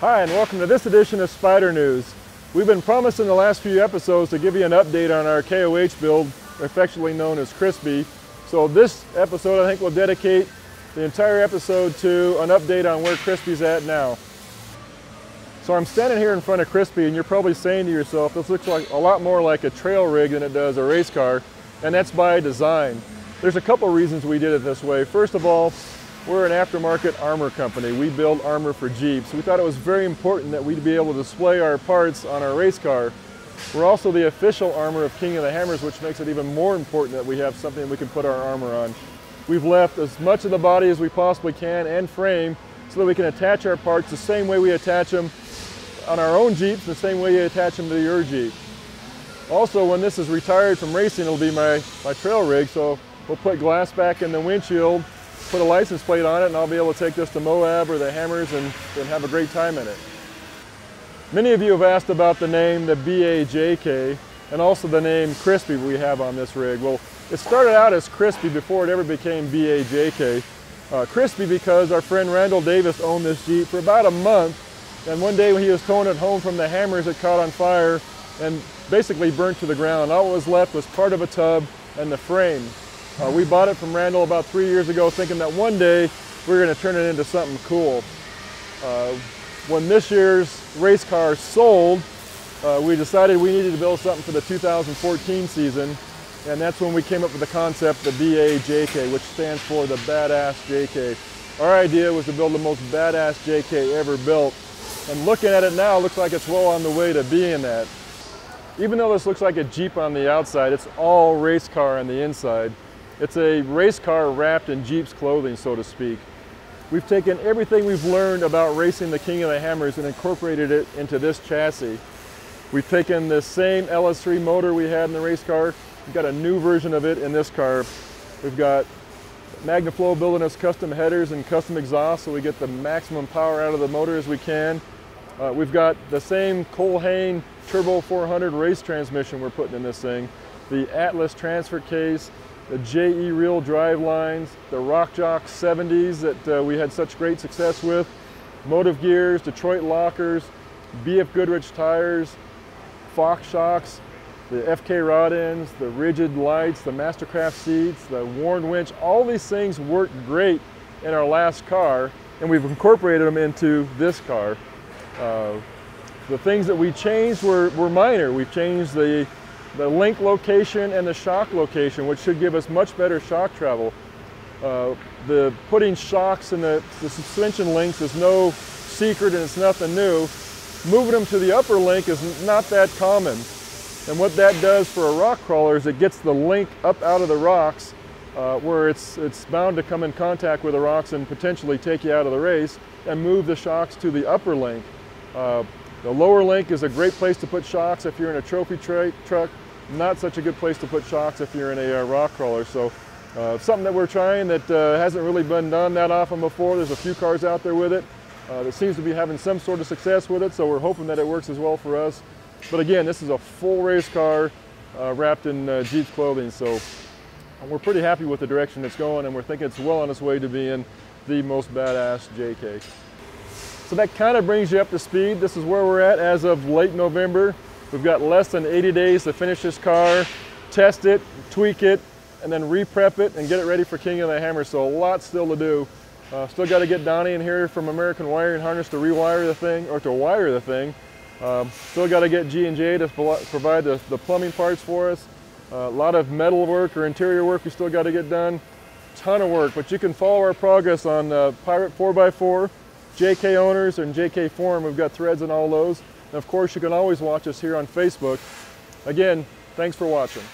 Hi, and welcome to this edition of Spyder News. We've been promising the last few episodes to give you an update on our KOH build, affectionately known as Crispy. So this episode, I think we'll dedicate the entire episode to an update on where Crispy's at now. So I'm standing here in front of Crispy, and you're probably saying to yourself, this looks like a lot more like a trail rig than it does a race car, and that's by design. There's a couple reasons we did it this way. First of all, we're an aftermarket armor company. We build armor for Jeeps. We thought it was very important that we'd be able to display our parts on our race car. We're also the official armor of King of the Hammers, which makes it even more important that we have something we can put our armor on. We've left as much of the body as we possibly can and frame so that we can attach our parts the same way we attach them on our own Jeeps, the same way you attach them to your Jeep. Also, when this is retired from racing, it'll be my trail rig, so we'll put glass back in the windshield, put a license plate on it, and I'll be able to take this to Moab or the Hammers and have a great time in it. Many of you have asked about the name, the BAJK, and also the name Crispy we have on this rig. Well, it started out as Crispy before it ever became BAJK. Crispy because our friend Randall Davis owned this Jeep for about a month, and one day when he was towing it home from the Hammers, it caught on fire and basically burnt to the ground. All that was left was part of a tub and the frame. We bought it from Randall about 3 years ago, thinking that one day we were going to turn it into something cool. When this year's race car sold, we decided we needed to build something for the 2014 season, and that's when we came up with the concept, the BAJK, which stands for the Badass JK. Our idea was to build the most badass JK ever built, and looking at it now, it looks like it's well on the way to being that. Even though this looks like a Jeep on the outside, it's all race car on the inside. It's a race car wrapped in Jeep's clothing, so to speak. We've taken everything we've learned about racing the King of the Hammers and incorporated it into this chassis. We've taken the same LS3 motor we had in the race car. We've got a new version of it in this car. We've got MagnaFlow building us custom headers and custom exhaust so we get the maximum power out of the motor as we can. We've got the same Cole-Hain Turbo 400 race transmission we're putting in this thing, the Atlas transfer case, the JE reel drive lines, the Rock Jock 70s that we had such great success with, Motive gears, Detroit lockers, BF Goodrich tires, Fox shocks, the FK rod ends, the rigid lights, the Mastercraft seats, the Warn winch. All these things worked great in our last car, and we've incorporated them into this car. The things that we changed were minor. We've changed the link location and the shock location, which should give us much better shock travel. The putting shocks in the suspension links is no secret and it's nothing new. Moving them to the upper link is not that common. And what that does for a rock crawler is it gets the link up out of the rocks where it's bound to come in contact with the rocks and potentially take you out of the race, and move the shocks to the upper link. The lower link is a great place to put shocks if you're in a trophy truck, not such a good place to put shocks if you're in a rock crawler. So something that we're trying that hasn't really been done that often before. There's a few cars out there with it that seems to be having some sort of success with it, so we're hoping that it works as well for us. But again, this is a full race car wrapped in Jeep's clothing, so we're pretty happy with the direction it's going, and we're thinking it's well on its way to being the most badass JK. So that kind of brings you up to speed. This is where we're at as of late November. We've got less than 80 days to finish this car, test it, tweak it, and then re-prep it and get it ready for King of the Hammer. So a lot still to do. Still got to get Donnie in here from American Wiring Harness to rewire the thing, or to wire the thing. Still got to get G&J to provide the plumbing parts for us. A lot of metal work or interior work we still got to get done. Ton of work, but you can follow our progress on Pirate 4x4, JK Owners, and JK Forum. We've got threads on all those. And of course, you can always watch us here on Facebook. Again, thanks for watching.